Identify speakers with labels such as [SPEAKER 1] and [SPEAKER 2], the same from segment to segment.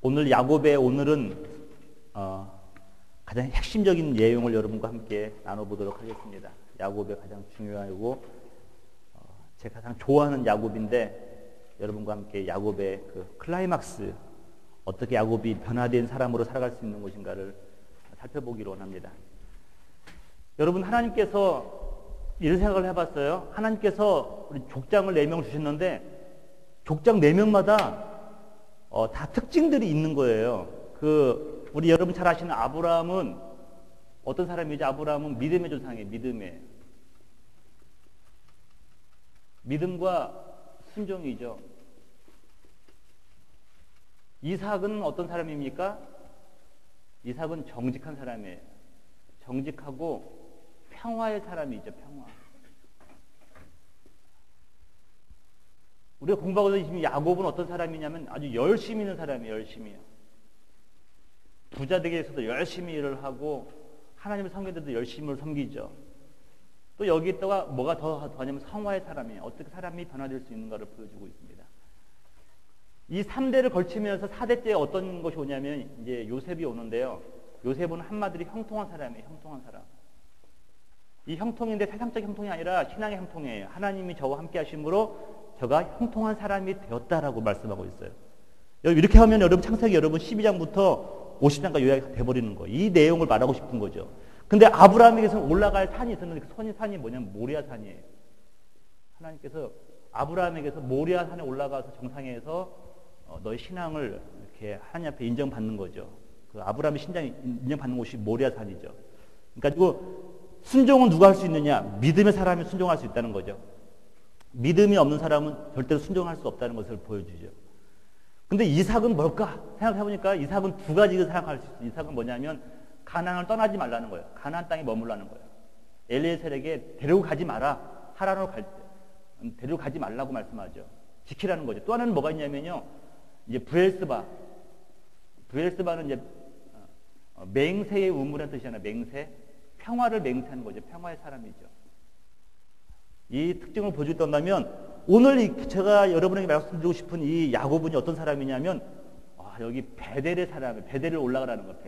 [SPEAKER 1] 오늘 야곱의 오늘은 가장 핵심적인 내용을 여러분과 함께 나눠보도록 하겠습니다. 야곱의 가장 중요하고 제가 가장 좋아하는 야곱인데 여러분과 함께 야곱의 그 클라이막스, 어떻게 야곱이 변화된 사람으로 살아갈 수 있는 것인가를 살펴보기로 원합니다. 여러분, 하나님께서 이런 생각을 해봤어요. 하나님께서 우리 족장을 4명 주셨는데 족장 4명마다 다 특징들이 있는 거예요. 우리 여러분 잘 아시는 아브라함은 어떤 사람이죠? 아브라함은 믿음의 조상이에요. 믿음과 순종이죠. 이삭은 어떤 사람입니까? 이삭은 정직한 사람이에요. 정직하고 평화의 사람이죠. 평화. 우리가 공부하고 있는 야곱은 어떤 사람이냐면 아주 열심히 있는 사람이에요. 열심히요. 부자 되기 위해서도 열심히 일을 하고 하나님을 섬길 때도 열심히 섬기죠. 또 여기다가 뭐가 더 하냐면 성화의 사람이에요. 어떻게 사람이 변화될 수 있는가를 보여주고 있습니다. 이 3대를 걸치면서 4대째 어떤 것이 오냐면 이제 요셉이 오는데요. 요셉은 한마디로 형통한 사람이에요. 형통한 사람. 이 형통인데 세상적 형통이 아니라 신앙의 형통이에요. 하나님이 저와 함께 하심으로 저가 형통한 사람이 되었다라고 말씀하고 있어요. 이렇게 하면 여러분 창세기 12장부터 50장까지 요약이 돼버리는 거예요. 이 내용을 말하고 싶은 거죠. 근데 아브라함에게서는 올라갈 산이 있었는데 그 산이 뭐냐면 모리아 산이에요. 하나님께서 아브라함에게서 모리아 산에 올라가서 정상에서 너의 신앙을 이렇게 하나님 앞에 인정받는 거죠. 그 아브라함의 신앙이 인정받는 곳이 모리아 산이죠. 그러니까 순종은 누가 할 수 있느냐? 믿음의 사람이 순종할 수 있다는 거죠. 믿음이 없는 사람은 절대로 순종할 수 없다는 것을 보여주죠. 근데 이삭은 뭘까? 생각해보니까 이삭은 두 가지를 생각할 수 있어요. 이삭은 뭐냐면 가나안을 떠나지 말라는 거예요. 가나안 땅에 머물라는 거예요. 엘리에셀에게 데리고 가지 마라. 하란으로 갈 때 데리고 가지 말라고 말씀하죠. 지키라는 거죠. 또 하나는 뭐가 있냐면요. 이제 브엘스바는 이제 맹세의 우물이라는 뜻이잖아요. 맹세. 평화를 맹세하는 거죠. 평화의 사람이죠. 이 특징을 보여준다면 오늘 제가 여러분에게 말씀드리고 싶은 이 야곱은 어떤 사람이냐면 여기 베델의 사람이에요. 베델을 올라가라는 거예요.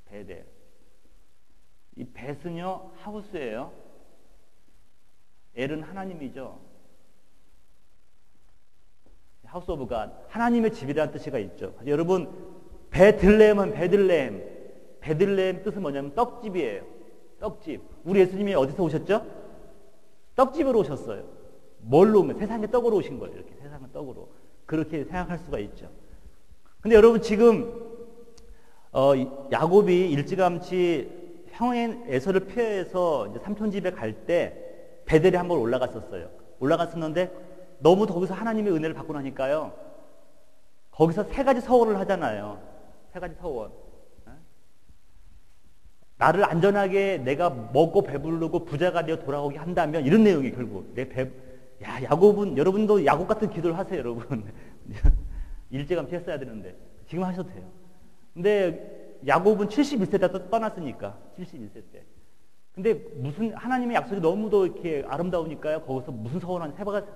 [SPEAKER 1] 베델. 이 벳은요 하우스예요. 엘은 하나님이죠. 하우스 오브 갓, 하나님의 집이라는 뜻이 있죠. 여러분, 베들레헴 뜻은 뭐냐면 떡집이에요. 떡집. 우리 예수님이 어디서 오셨죠? 떡집으로 오셨어요. 뭘로 오면? 세상의 떡으로 오신 거예요. 이렇게 세상의 떡으로. 그렇게 생각할 수가 있죠. 근데 여러분 지금 야곱이 일찌감치 형의 에서를 피해서 이제 삼촌 집에 갈 때 베델에 한번 올라갔었는데 너무 거기서 하나님의 은혜를 받고 나니까요. 거기서 3가지 서원을 하잖아요. 3가지 서원. 나를 안전하게 내가 먹고 배부르고 부자가 되어 돌아오게 한다면 이런 내용이 결국 야곱은 여러분도 야곱 같은 기도를 하세요. 여러분. 일찌감치 했어야 되는데 지금 하셔도 돼요. 근데 야곱은 71세 때 떠났으니까 71세 때. 근데 무슨 하나님의 약속이 너무도 이렇게 아름다우니까요. 거기서 무슨 서원을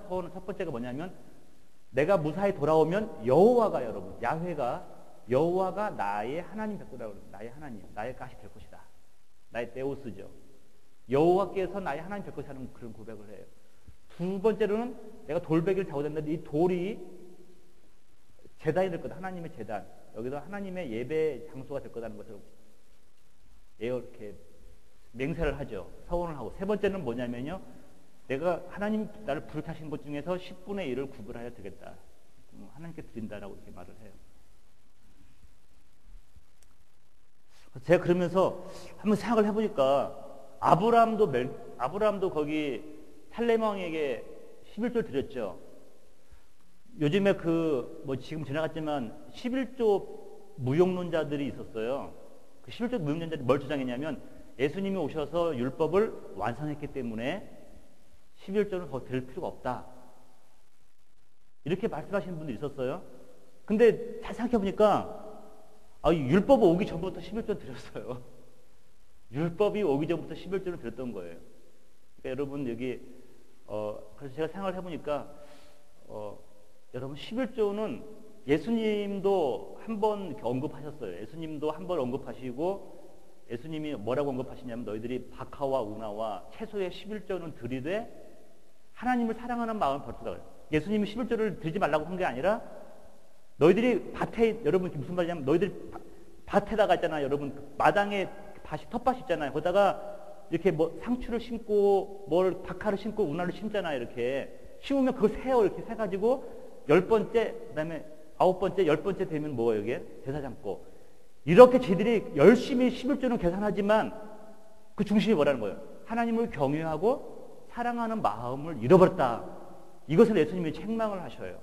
[SPEAKER 1] 서원은 첫 번째가 뭐냐면 내가 무사히 돌아오면 여호와가 여러분 여호와가 나의 하나님 될 거라고 그래요. 나의 하나님, 나의 가시 될 것이다. 나의 데오스죠. 여호와께서 나의 하나님 될 것이라는 그런 고백을 해요. 두 번째로는 내가 돌베개를 타고 다녔는데 이 돌이 제단이 될 거다. 하나님의 제단. 여기서 하나님의 예배 장소가 될 거다는 것을 이렇게 맹세를 하죠. 서원을 하고. 세 번째는 뭐냐면요. 내가 하나님 나를 부르타신 것 중에서 10분의 1을 구별하여 되겠다. 하나님께 드린다라고 이렇게 말을 해요. 제가 그러면서 한번 생각을 해보니까 아브라함도 거기 살렘 왕에게 11조를 드렸죠. 요즘에 지금 지나갔지만 11조 무용론자들이 있었어요. 그 11조 무용론자들이 뭘 주장했냐면 예수님이 오셔서 율법을 완성했기 때문에 11조는 더 드릴 필요가 없다. 이렇게 말씀하시는 분들이 있었어요. 근데 잘 생각해보니까 율법 오기 전부터 11조 드렸어요. 율법이 오기 전부터 11조를 드렸던 거예요. 그러니까 여러분 여기 그래서 제가 생각을 해보니까 여러분 11조는 예수님도 한 번 언급하셨어요. 예수님도 한 번 언급하시고 예수님이 뭐라고 언급하시냐면 너희들이 박하와 은하와 채소의 11조는 드리되 하나님을 사랑하는 마음을 버렸다. 예수님이 11조를 드리지 말라고 한 게 아니라 너희들이 밭에 여러분 무슨 말이냐면 너희들이 밭에다가 있잖아요. 여러분 마당에 텃밭 있잖아요. 거기다가 이렇게 뭐 상추를 심고 뭘 박하를 심고 운하를 심잖아요. 이렇게 심으면 그거 세요. 이렇게 세 가지고 10번째 그다음에 9번째 10번째 되면 뭐예요? 이게 제사 잡고 이렇게 쟤들이 열심히 11조는 계산하지만 그 중심이 뭐라는 거예요? 하나님을 경외하고 사랑하는 마음을 잃어버렸다. 이것을 예수님이 책망을 하셔요.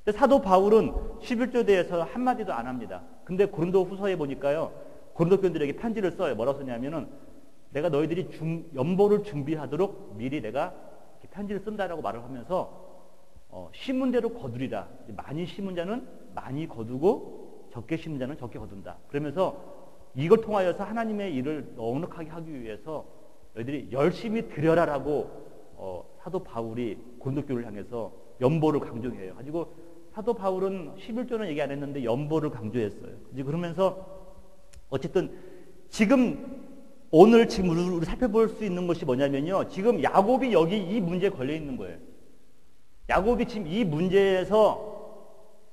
[SPEAKER 1] 근데 사도 바울은 11조에 대해서 한마디도 안 합니다. 근데 고린도 후서에 보니까요. 고린도 교인들에게 편지를 써요. 뭐라고 썼냐면은 내가 너희들이 연보를 준비하도록 미리 내가 편지를 쓴다라고 말을 하면서 심은 대로 거두리라. 많이 심은 자는 많이 거두고 적게 심은 자는 적게 거둔다. 그러면서 이걸 통하여서 하나님의 일을 넉넉하게 하기 위해서 너희들이 열심히 드려라라고 사도 바울이 고린도 교회를 향해서 연보를 강조해요. 가지고 사도 바울은 11조는 얘기 안 했는데 연보를 강조했어요. 그러면서 어쨌든 지금 오늘 지금 우리 살펴볼 수 있는 것이 뭐냐면요. 지금 야곱이 여기 이 문제에 걸려 있는 거예요. 야곱이 지금 이 문제에서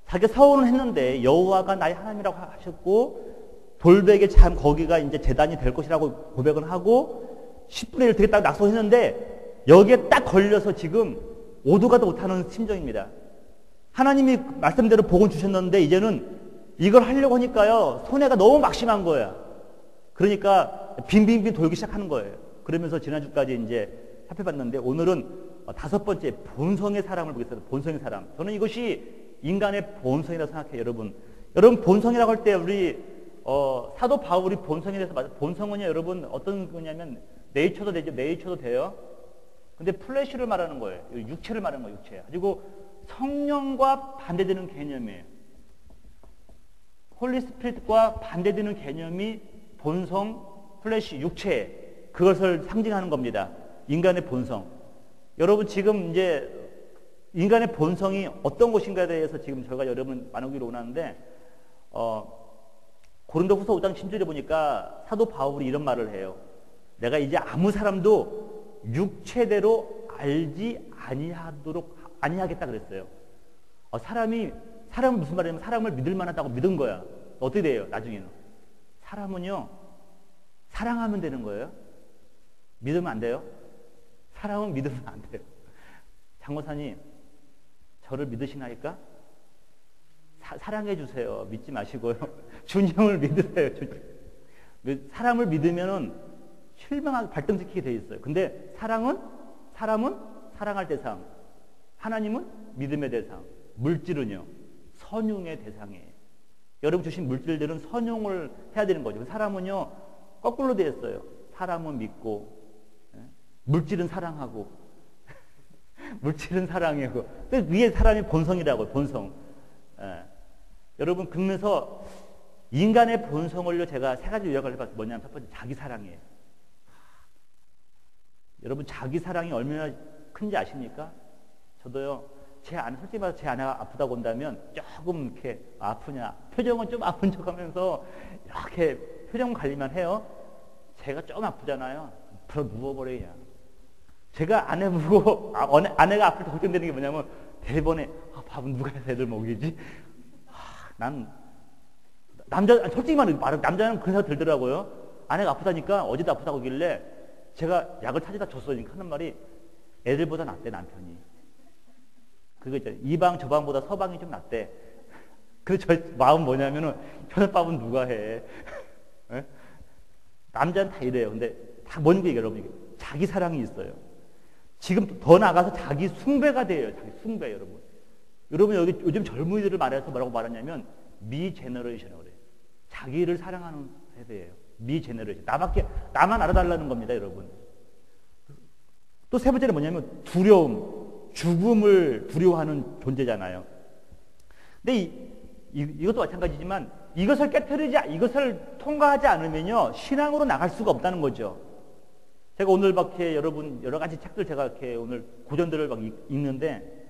[SPEAKER 1] 자기가 서원을 했는데 여호와가 나의 하나님이라고 하셨고 돌베개 참 거기가 이제 제단이 될 것이라고 고백을 하고 10분의 1 되겠다고 약속했는데 여기에 딱 걸려서 지금 오도가도 못하는 심정입니다. 하나님이 말씀대로 복은 주셨는데 이제는 이걸 하려고 하니까요. 손해가 너무 막심한 거야. 그러니까 빙빙빙 돌기 시작하는 거예요. 그러면서 지난주까지 이제 살펴봤는데 오늘은 5번째 본성의 사람을 보겠습니다. 본성의 사람. 저는 이것이 인간의 본성이라고 생각해요. 여러분 본성이라고 할 때 우리 사도 바울이 본성에 대해서 본성은요 여러분 어떤 거냐면 네이처도 되죠. 네이처도 돼요. 근데 플래시를 말하는 거예요. 육체를 말하는 거예요. 육체. 그리고 성령과 반대되는 개념이에요. 홀리 스피릿과 반대되는 개념이 본성, 플래시, 육체 그것을 상징하는 겁니다. 인간의 본성. 여러분 지금 이제 인간의 본성이 어떤 것인가에 대해서 지금 저희가 여러분 나누기로 원하는데 고린도후서 5장 10절에 보니까 사도 바울이 이런 말을 해요. 내가 이제 아무 사람도 육체대로 알지 아니하겠다 그랬어요. 사람은 무슨 말이냐면 사람을 믿을 만하다고 믿은 거야. 어떻게 돼요? 나중에는 사람은요 사랑하면 되는 거예요. 믿으면 안 돼요. 사람은 믿으면 안 돼요. 장고사님 저를 믿으시나이까? 사랑해 주세요. 믿지 마시고요. 주님을 믿으세요. 사람을 믿으면은 실망하게 발등시키게 돼 있어요. 근데 사람은 사랑할 대상, 하나님은 믿음의 대상, 물질은요 선용의 대상이에요. 여러분 주신 물질들은 선용을 해야 되는 거죠. 사람은요 거꾸로 되어 있어요. 사람은 믿고 물질은 사랑하고 물질은 사랑이고 위에 사람이 본성이라고요. 본성. 여러분 그러면서 인간의 본성을요 제가 세 가지 요약을 해봤어요. 뭐냐면 첫 번째 자기 사랑이에요. 여러분 자기 사랑이 얼마나 큰지 아십니까? 저도요 제 아내 솔직히 말해서 제 아내가 아프다고 온다면 조금 이렇게 아프냐 표정은 좀 아픈 척하면서 이렇게 표정 관리만 해요. 제가 좀 아프잖아요. 바로 누워버려야. 제가 아내 보고 아내가 아플 때 걱정되는 게 뭐냐면 대번에 밥은 누가 해서 애들 먹이지? 난 솔직히 말해 남자는 그런 생각 들더라고요. 아내가 아프다니까 어제도 아프다고 하길래 제가 약을 찾아다 줬으니까 하는 말이 애들보다 낫대 남편이. 그거 있잖아요. 이 방 저 방보다 서방이 좀 낫대. 그래서 저 마음 뭐냐면은 현업밥은 누가 해? 남자는 다 이래요. 근데 다 뭔 얘기예요, 여러분? 자기 사랑이 있어요. 지금 더 나가서 자기 숭배가 돼요. 자기 숭배, 여러분. 여러분 여기 요즘 젊은이들을 말해서 뭐라고 말하냐면 미 제너레이션이라고 그래요. 자기를 사랑하는 세대예요. 미 제너레이션. 나만 알아달라는 겁니다, 여러분. 또 세 번째는 뭐냐면 두려움, 죽음을 두려워하는 존재잖아요. 근데 이것도 마찬가지지만 이것을 통과하지 않으면요 신앙으로 나갈 수가 없다는 거죠. 제가 오늘 밖에 여러분 여러 가지 책들 제가 이렇게 오늘 고전들을 막 읽는데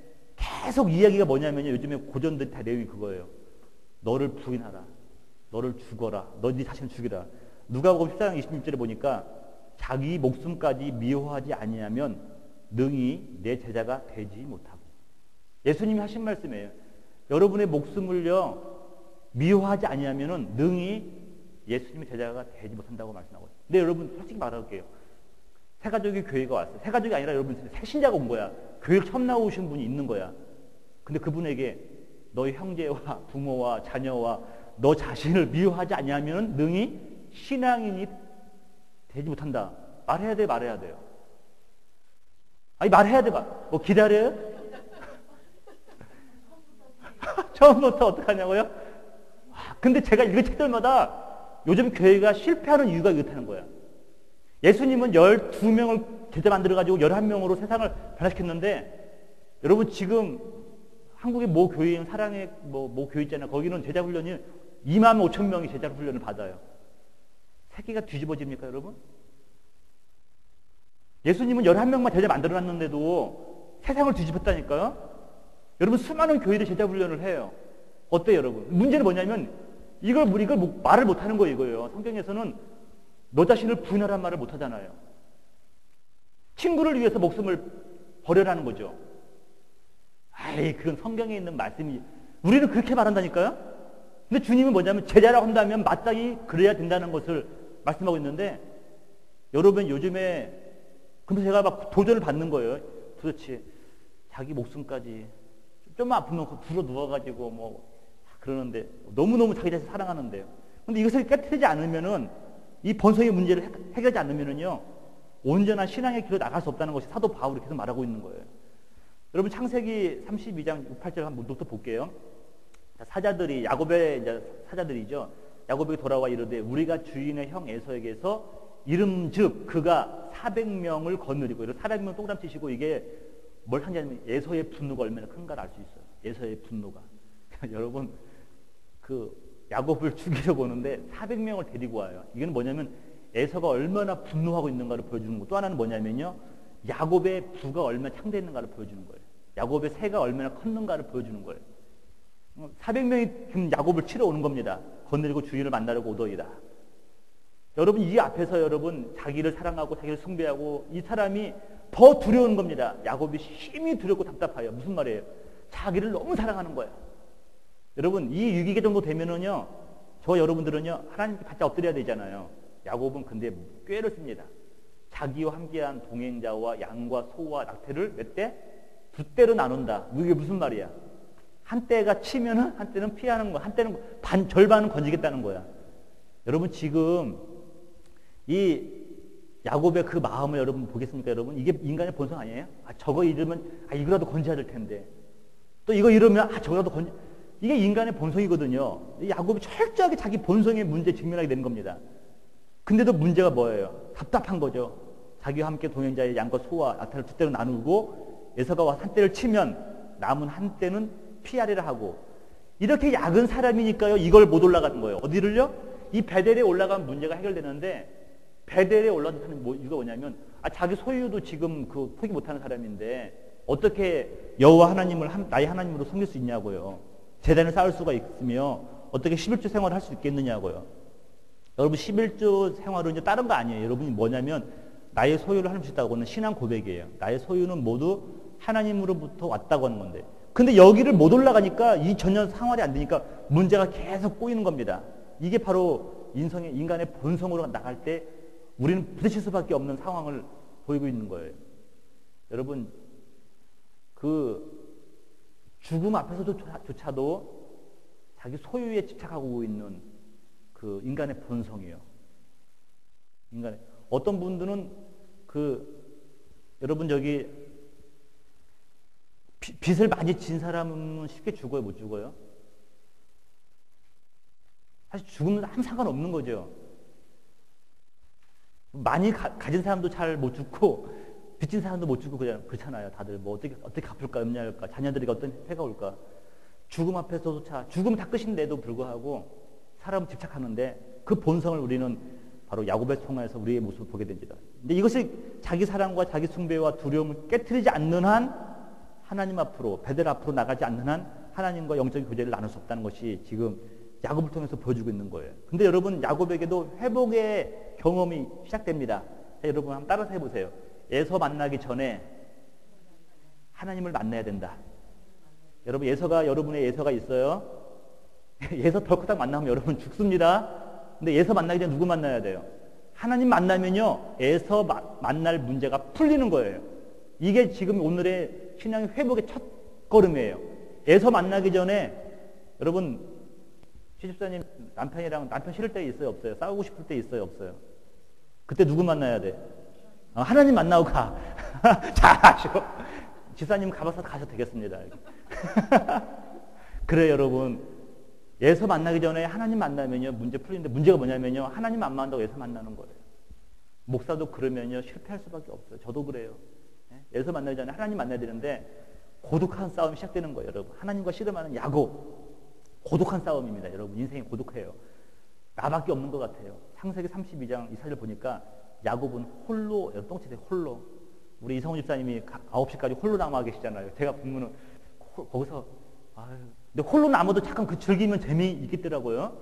[SPEAKER 1] 계속 이야기가 뭐냐면요. 요즘에 고전들 다 내용이 그거예요. 너를 부인하라. 너를 죽어라. 너 네 자신을 죽이라. 누가복음 14장 26절에 보니까 자기 목숨까지 미워하지 아니하면 능히 내 제자가 되지 못하고. 예수님이 하신 말씀이에요. 여러분의 목숨을요 미워하지 아니하면은 능히 예수님의 제자가 되지 못한다고 말씀하고 있어요. 근데 여러분 솔직히 말할게요. 새가족이 교회가 왔어요. 새가족이 아니라 여러분 새신자가 온 거야. 교회를 처음 나오신 분이 있는 거야. 근데 그분에게 너의 형제와 부모와 자녀와 너 자신을 미워하지 아니하면 능히 신앙인이 되지 못한다. 말해야 돼, 말해야 돼요. 아니 말해야 돼, 뭐 기다려요? 처음부터 어떡하냐고요? 근데 제가 읽은 책들마다 요즘 교회가 실패하는 이유가 이렇다는 거야. 예수님은 12명을 제자 만들어가지고 11명으로 세상을 변화시켰는데 여러분 지금 한국의 모 교회인 사랑의 모 교회 있잖아요. 거기는 제자 훈련이 2만 5천 명이 제자 훈련을 받아요. 세계가 뒤집어집니까 여러분? 예수님은 11명만 제자 만들어놨는데도 세상을 뒤집었다니까요. 여러분 수많은 교회들이 제자 훈련을 해요. 어때요 여러분? 문제는 뭐냐면 이걸 말을 못하는 거예요. 이거예요. 성경에서는 너 자신을 부인하라는 말을 못하잖아요. 친구를 위해서 목숨을 버려라는 거죠. 아이 그건 성경에 있는 말씀이 우리는 그렇게 말한다니까요. 근데 주님은 뭐냐면 제자라고 한다면 마땅히 그래야 된다는 것을 말씀하고 있는데 여러분 요즘에 그래서 제가 막 도전을 받는 거예요. 도대체 자기 목숨까지 좀만 아프면 불어 누워가지고 뭐 그러는데 너무너무 자기 자신 사랑하는데요. 근데 이것을 깨트리지 않으면은 이 번성의 문제를 해결하지 않으면은요 온전한 신앙의 길로 나갈 수 없다는 것이 사도 바울이 계속 말하고 있는 거예요. 여러분 창세기 32장 6, 8절 한번 또 볼게요. 사자들이 야곱의 이제 사자들이죠. 야곱에게 돌아와 이르되 우리가 주인의 형 에서에게서 이름즉 그가 400명을 거느리고 이런 400명 동그라미 치시고 이게 뭘 하냐면 에서의 분노가 얼마나 큰가를 알 수 있어요. 에서의 분노가. 여러분 그 야곱을 죽이려고 오는데 400명을 데리고 와요. 이건 뭐냐면 에서가 얼마나 분노하고 있는가를 보여주는 거. 또 하나는 뭐냐면요. 야곱의 부가 얼마나 창대했는가를 보여주는 거예요. 야곱의 새가 얼마나 컸는가를 보여주는 거예요. 400명이 야곱을 치러 오는 겁니다. 거느리고 주인을 만나려고 오더이다. 여러분 이 앞에서 여러분 자기를 사랑하고 자기를 숭배하고 이 사람이 더 두려운 겁니다. 야곱이 심히 두렵고 답답해요. 무슨 말이에요? 자기를 너무 사랑하는 거예요. 여러분 이 위기가 정도 되면은요 저 여러분들은요 하나님께 바짝 엎드려야 되잖아요. 야곱은 근데 꾀를 씁니다. 자기와 함께한 동행자와 양과 소와 낙태를 몇 대? 2대로 나눈다. 이게 무슨 말이야? 한 대가 치면은 한 대는 피하는 거야. 한 대는 절반은 건지겠다는 거야. 여러분 지금 이 야곱의 그 마음을 여러분 보겠습니까? 여러분 이게 인간의 본성 아니에요? 저거 잃으면 이거라도 건져야 될 텐데 또 이거 잃으면 저거라도 이게 인간의 본성이거든요. 야곱이 철저하게 자기 본성의 문제에 직면하게 되는 겁니다. 근데도 문제가 뭐예요? 답답한 거죠. 자기와 함께 동행자의 양과 소와 낙타를 2대로 나누고 에서가 와서 한 대를 치면 남은 한 대는 피하리라 하고 이렇게 약은 사람이니까요 이걸 못 올라가는 거예요. 어디를요? 이 베델에 올라가면 문제가 해결되는데 베델에 올라가는 이유가 뭐냐면 자기 소유도 지금 그 포기 못하는 사람인데 어떻게 여호와 하나님을 나의 하나님으로 섬길 수 있냐고요. 제단을 쌓을 수가 있으며 어떻게 11조 생활을 할 수 있겠느냐고요. 여러분 11조 생활은 이제 다른 거 아니에요. 여러분이 뭐냐면 나의 소유를 하나님 주셨다고 하는 신앙 고백이에요. 나의 소유는 모두 하나님으로부터 왔다고 하는 건데 근데 여기를 못 올라가니까 이 전혀 생활이 안 되니까 문제가 계속 꼬이는 겁니다. 이게 바로 인간의 본성으로 나갈 때 우리는 부딪힐 수밖에 없는 상황을 보이고 있는 거예요. 여러분 그 죽음 앞에서조차도 자기 소유에 집착하고 있는 그 인간의 본성이에요. 어떤 분들은 여러분 저기 빚을 많이 진 사람은 쉽게 죽어요, 못 죽어요? 사실 죽으면 아무 상관없는 거죠. 많이 가진 사람도 잘 못 죽고 빚진 사람도 못 죽고 그렇잖아요. 다들 뭐 어떻게 갚을까, 염려할까, 자녀들이 어떤 해가 올까. 죽음 앞에서조차 죽음 다 끝인데도 불구하고 사람은 집착하는데 그 본성을 우리는 바로 야곱의 통하여서 우리의 모습을 보게 됩니다. 근데 이것이 자기 사랑과 자기 숭배와 두려움을 깨트리지 않는 한 하나님 앞으로 베델 앞으로 나가지 않는 한 하나님과 영적인 교제를 나눌 수 없다는 것이 지금 야곱을 통해서 보여주고 있는 거예요. 근데 여러분 야곱에게도 회복의 경험이 시작됩니다. 자, 여러분 한번 따라서 해보세요. 에서 만나기 전에 하나님을 만나야 된다. 여러분 여러분의 예서가 있어요. 예서 덜컥 만나면 여러분 죽습니다. 근데 예서 만나기 전에 누구 만나야 돼요? 하나님 만나면요 에서 만날 문제가 풀리는 거예요. 이게 지금 오늘의 신앙의 회복의 첫 걸음이에요. 에서 만나기 전에 여러분 시집사님 남편 싫을 때 있어요 없어요? 싸우고 싶을 때 있어요 없어요? 그때 누구 만나야 돼? 하나님 만나고 가. 잘하셔. 집사님 가셔도 되겠습니다. 그래 여러분 예서 만나기 전에 하나님 만나면요 문제 풀리는데 문제가 뭐냐면요 하나님 안 만난다고 예서 만나는 거예요. 목사도 그러면요 실패할 수밖에 없어요. 저도 그래요. 예서 만나기 전에 하나님 만나야 되는데 고독한 싸움이 시작되는 거예요. 여러분 하나님과 씨름하는 야곱 고독한 싸움입니다. 여러분 인생이 고독해요. 나밖에 없는 것 같아요. 창세기 32장 이 사실을 보니까 야곱은 홀로 똥치대 홀로 우리 이성훈 집사님이 9시까지 홀로 남아 계시잖아요. 제가 보면은 거기서 근데 홀로 남아도 잠깐 그 즐기면 재미있겠더라고요.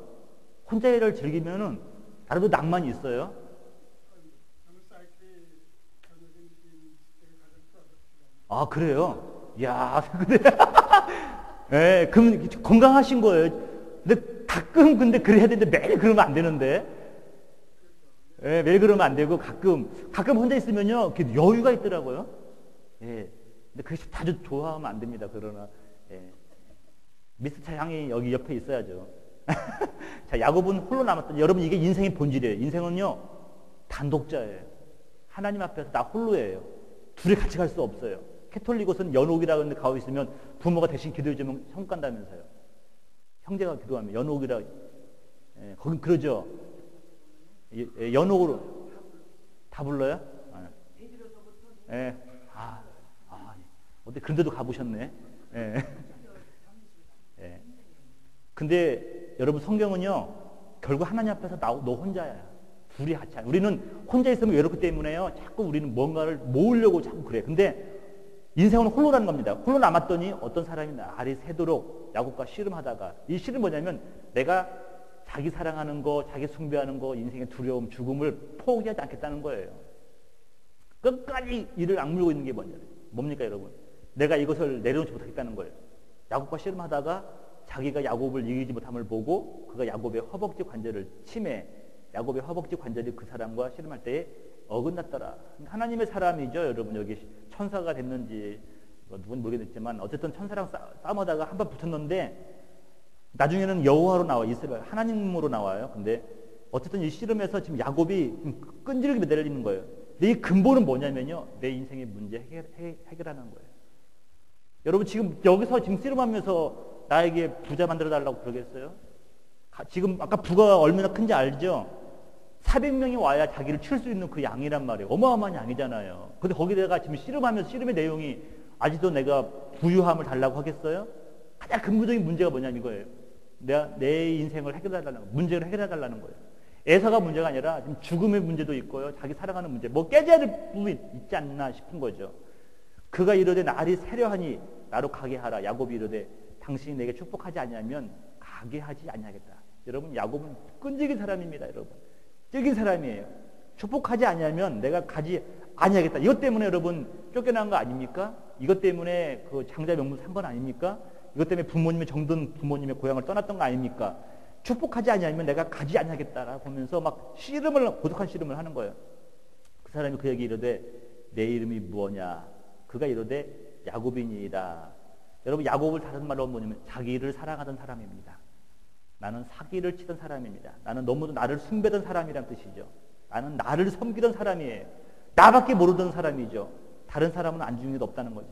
[SPEAKER 1] 혼자 일을 즐기면은 나름대로 낭만이 있어요. 아 그래요? 이야 근데 네, 그럼 건강하신 거예요. 근데 가끔 근데 그래야 되는데 매일 그러면 안 되는데. 예, 매일 그러면 안 되고 가끔 혼자 있으면요 여유가 있더라고요. 예, 근데 그게 자주 좋아하면 안 됩니다. 그러나 미스터 향이 여기 옆에 있어야죠. 자, 야곱은 홀로 남았던 여러분 이게 인생의 본질이에요. 인생은요 단독자예요. 하나님 앞에서 나 홀로예요. 둘이 같이 갈 수 없어요. 캐톨릭옷은 연옥이라고 하는데 가고 있으면 부모가 대신 기도해주면 천국 간다면서요. 형제가 기도하면 연옥이라 거긴 그러죠. 연옥으로 다 불러요? 예. 어디 그런데도 가보셨네. 예. 예. 근데 여러분 성경은요 결국 하나님 앞에서 너 혼자야. 둘이 같이 우리는 혼자 있으면 외롭기 때문에요. 자꾸 우리는 뭔가를 모으려고 자꾸 그래. 근데 인생은 홀로라는 겁니다. 홀로 남았더니 어떤 사람이 날이 새도록 야곱과 씨름하다가 이 씨름 뭐냐면 내가 자기 사랑하는 거, 자기 숭배하는 거, 인생의 두려움, 죽음을 포기하지 않겠다는 거예요. 끝까지 이를 악물고 있는 게 뭡니까 여러분? 내가 이것을 내려놓지 못하겠다는 거예요. 야곱과 씨름하다가 자기가 야곱을 이기지 못함을 보고 그가 야곱의 허벅지 관절을 침해 야곱의 허벅지 관절이 그 사람과 씨름할 때에 어긋났더라. 하나님의 사람이죠. 여러분 여기 천사가 됐는지 누군 모르겠지만 어쨌든 천사랑 싸우다가 한 번 붙었는데 나중에는 여호와로 나와 이스라엘 하나님으로 나와요. 근데 어쨌든 이 씨름에서 지금 야곱이 끈질기게 매달리는 거예요. 근데 이 근본은 뭐냐면요. 내 인생의 문제 해결하는 거예요. 여러분 지금 여기서 지금 씨름하면서 나에게 부자 만들어 달라고 그러겠어요? 지금 아까 부가 얼마나 큰지 알죠? 400명이 와야 자기를 칠 수 있는 그 양이란 말이에요. 어마어마한 양이잖아요. 근데 거기다가 지금 씨름하면서 씨름의 내용이 아직도 내가 부유함을 달라고 하겠어요? 가장 근본적인 문제가 뭐냐면 이거예요. 내 인생을 해결해달라는 거예요. 문제를 해결해달라는 거예요. 에서가 문제가 아니라 지금 죽음의 문제도 있고요. 자기 살아가는 문제, 뭐 깨져야 될 부분이 있지 않나 싶은 거죠. 그가 이르되 날이 새려하니 나로 가게 하라. 야곱이 이르되 당신이 내게 축복하지 아니하면 가게 하지 아니하겠다. 여러분 야곱은 끈질긴 사람입니다. 여러분 찔긴 사람이에요. 축복하지 아니하면 내가 가지 아니하겠다. 이것 때문에 여러분 쫓겨난 거 아닙니까? 이것 때문에 그 장자 명문 산 건 아닙니까? 이것 때문에 부모님의 정든 부모님의 고향을 떠났던 거 아닙니까? 축복하지 아니하면 내가 가지 아니하겠다라고 하면서 막 고독한 씨름을 하는 거예요. 그 사람이 그에게 이르되 내 이름이 무엇냐? 그가 이르되 야곱이니이다. 여러분 야곱을 다른 말로 뭐냐면 자기를 사랑하던 사람입니다. 나는 사기를 치던 사람입니다. 나는 너무도 나를 숭배던 사람이란 뜻이죠. 나는 나를 섬기던 사람이에요. 나밖에 모르던 사람이죠. 다른 사람은 안중에도 없다는 거죠.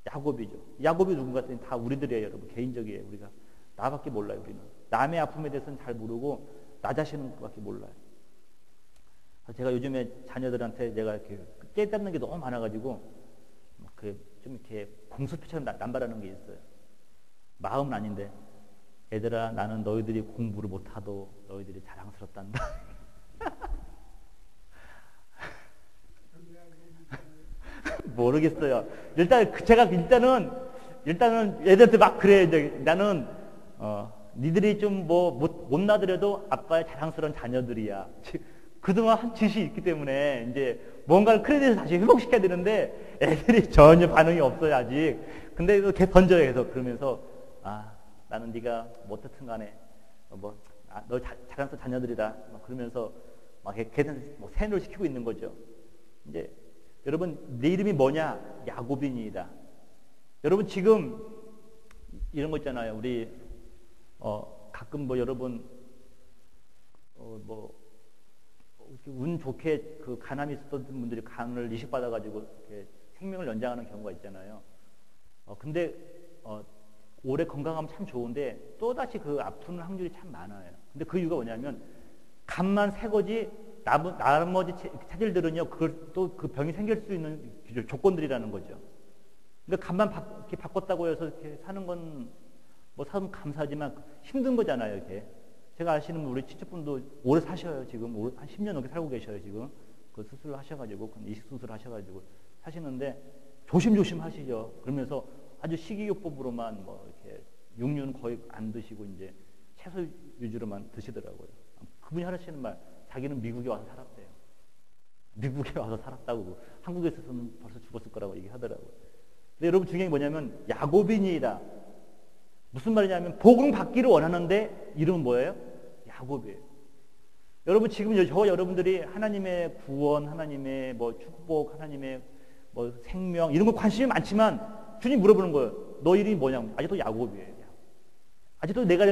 [SPEAKER 1] 야곱이죠. 야곱이 누군가 했더니 다 우리들이에요. 여러분 개인적이에요. 우리가 나밖에 몰라요. 우리는 남의 아픔에 대해서는 잘 모르고 나 자신밖에 몰라요. 제가 요즘에 자녀들한테 내가 이렇게 깨닫는 게 너무 많아가지고 좀 이렇게 공수표처럼 남발하는 게 있어요. 마음은 아닌데 얘들아 나는 너희들이 공부를 못하도 너희들이 자랑스럽단다. 모르겠어요. 일단 일단은 애들한테 막 그래. 이제 나는 니들이 좀 뭐 못나더라도 아빠의 자랑스러운 자녀들이야. 그동안 한 짓이 있기 때문에 이제 뭔가를 크레딧을 다시 회복시켜야 되는데 애들이 전혀 반응이 없어요 아직. 근데 계속 던져요 계속. 그러면서 나는 네가 뭐 어떻든 간에 너 자랑스러운 자녀들이다. 그러면서 막 걔는 뭐 세뇌를 시키고 있는 거죠. 이제 여러분 내 이름이 뭐냐? 야곱인이다. 여러분 지금 이런 거 있잖아요. 우리 가끔 뭐 여러분 운 좋게 그 간암이 있었던 분들이 간을 이식받아가지고 이렇게 생명을 연장하는 경우가 있잖아요. 근데 오래 건강하면 참 좋은데 또다시 그 아픈 확률이 참 많아요. 근데 그 이유가 뭐냐면 간만 새 거지 나머지 체질들은요 그걸 또 그 병이 생길 수 있는 조건들이라는 거죠. 그러니까 간만 이렇게 바꿨다고 해서 이렇게 사는 건 뭐 사면 감사하지만 힘든 거잖아요. 이렇게 제가 아시는 우리 친척분도 오래 사셔요. 지금 한 10년 넘게 살고 계셔요. 지금 그 수술을 하셔가지고 이식 수술을 하셔가지고 사시는데 조심조심 하시죠. 그러면서 아주 식이요법으로만 뭐 이렇게 육류는 거의 안 드시고 이제 채소 위주로만 드시더라고요. 그분이 하시는 말, 자기는 미국에 와서 살았대요. 미국에 와서 살았다고. 한국에 있어서는 벌써 죽었을 거라고 얘기하더라고요. 근데 여러분 중요한 게 뭐냐면 야곱인이다. 무슨 말이냐면 복음 받기를 원하는데 이름은 뭐예요? 야곱이에요. 여러분 지금 여러분들이 하나님의 구원, 하나님의 뭐 축복, 하나님의 뭐 생명 이런 거 관심이 많지만 주님 물어보는 거예요. 너 이름이 뭐냐고. 아직도 야곱이에요. 아직도 내가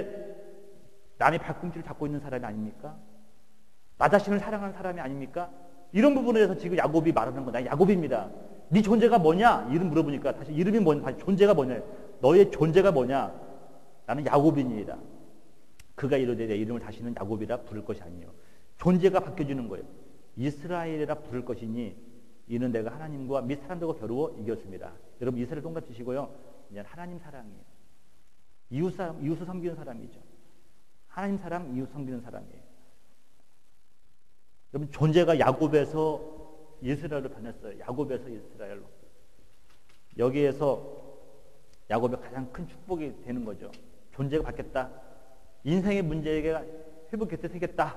[SPEAKER 1] 남의 발꿈치를 잡고 있는 사람이 아닙니까? 나 자신을 사랑하는 사람이 아닙니까? 이런 부분에 대해서 지금 야곱이 말하는 거야. 나 야곱입니다. 네 존재가 뭐냐? 이름 물어보니까 다시 이름이 뭐냐? 다시 존재가 뭐냐? 너의 존재가 뭐냐? 나는 야곱인이다. 그가 이르되 내 이름을 다시는 야곱이라 부를 것이 아니요. 존재가 바뀌어지는 거예요. 이스라엘이라 부를 것이니 이는 내가 하나님과 및 사람들과 겨루어 이겼습니다. 여러분 이스라엘 동갑 주시고요. 이제 하나님 사랑이에요. 이웃을 섬기는 사람이죠. 하나님 사랑, 이웃 섬기는 사람이에요. 여러분 존재가 야곱에서 이스라엘로 변했어요. 야곱에서 이스라엘로. 여기에서 야곱의 가장 큰 축복이 되는 거죠. 존재가 바뀌었다. 인생의 문제가 회복이 생겼다.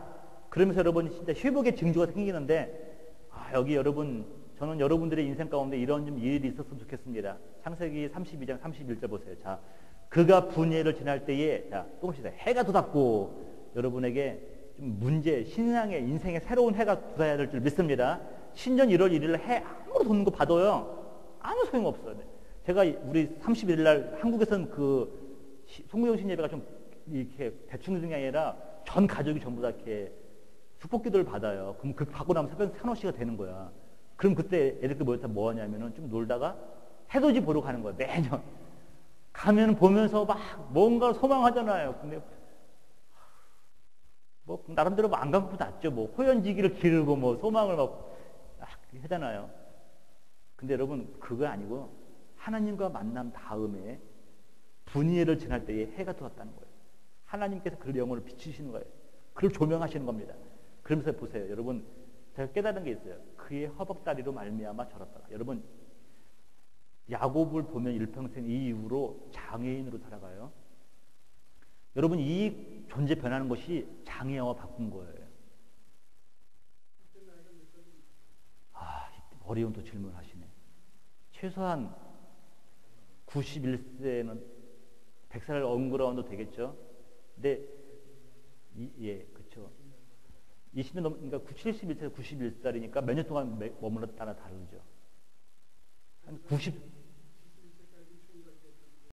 [SPEAKER 1] 그러면서 여러분 진짜 회복의 징조가 생기는데 여기 여러분 저는 여러분들의 인생 가운데 이런 좀 일이 있었으면 좋겠습니다. 창세기 32장 31절 보세요. 자, 그가 분예를 지날 때에 조금씩 해가 돋았고 여러분에게 좀 문제, 신앙의 인생의 새로운 해가 돋아야 될 줄 믿습니다. 신년 1월 1일 해 아무로 돋는 거 봐도요. 아무 소용없어요. 제가 우리 31일 날 한국에서는 그 송구영신 예배가 좀 이렇게 대충 등이 아니라 전 가족이 전부 다 이렇게 축복 기도를 받아요. 그럼 그 받고 나면 새벽 3, 4시가 되는 거야. 그럼 그때 애들끼리 모여서 뭐 하냐면은 좀 놀다가 해돋이 보러 가는 거야. 매년. 가면 보면서 막 뭔가 소망하잖아요. 근데 뭐 나름대로 뭐 안 간 것보다 낫죠. 뭐 호연지기를 기르고 뭐 소망을 막 하잖아요. 근데 여러분 그거 아니고 하나님과 만난 다음에 분이해를 지날 때에 해가 돋았다는 거예요. 하나님께서 그 영혼을 비추시는 거예요. 그를 조명하시는 겁니다. 그러면서 보세요. 여러분 제가 깨달은 게 있어요. 그의 허벅다리로 말미암아 절었다. 여러분 야곱을 보면 일평생 이 이후로 장애인으로 살아가요. 여러분 이 존재 변하는 것이 장애와 바꾼 거예요. 어려운 또 질문을 하시네. 최소한 91세는 100살 엉그라운도 되겠죠. 근데 그렇죠. 20년 그러니까 71세에서 91살이니까 몇 년 동안 머물렀다나 다르죠. 한 90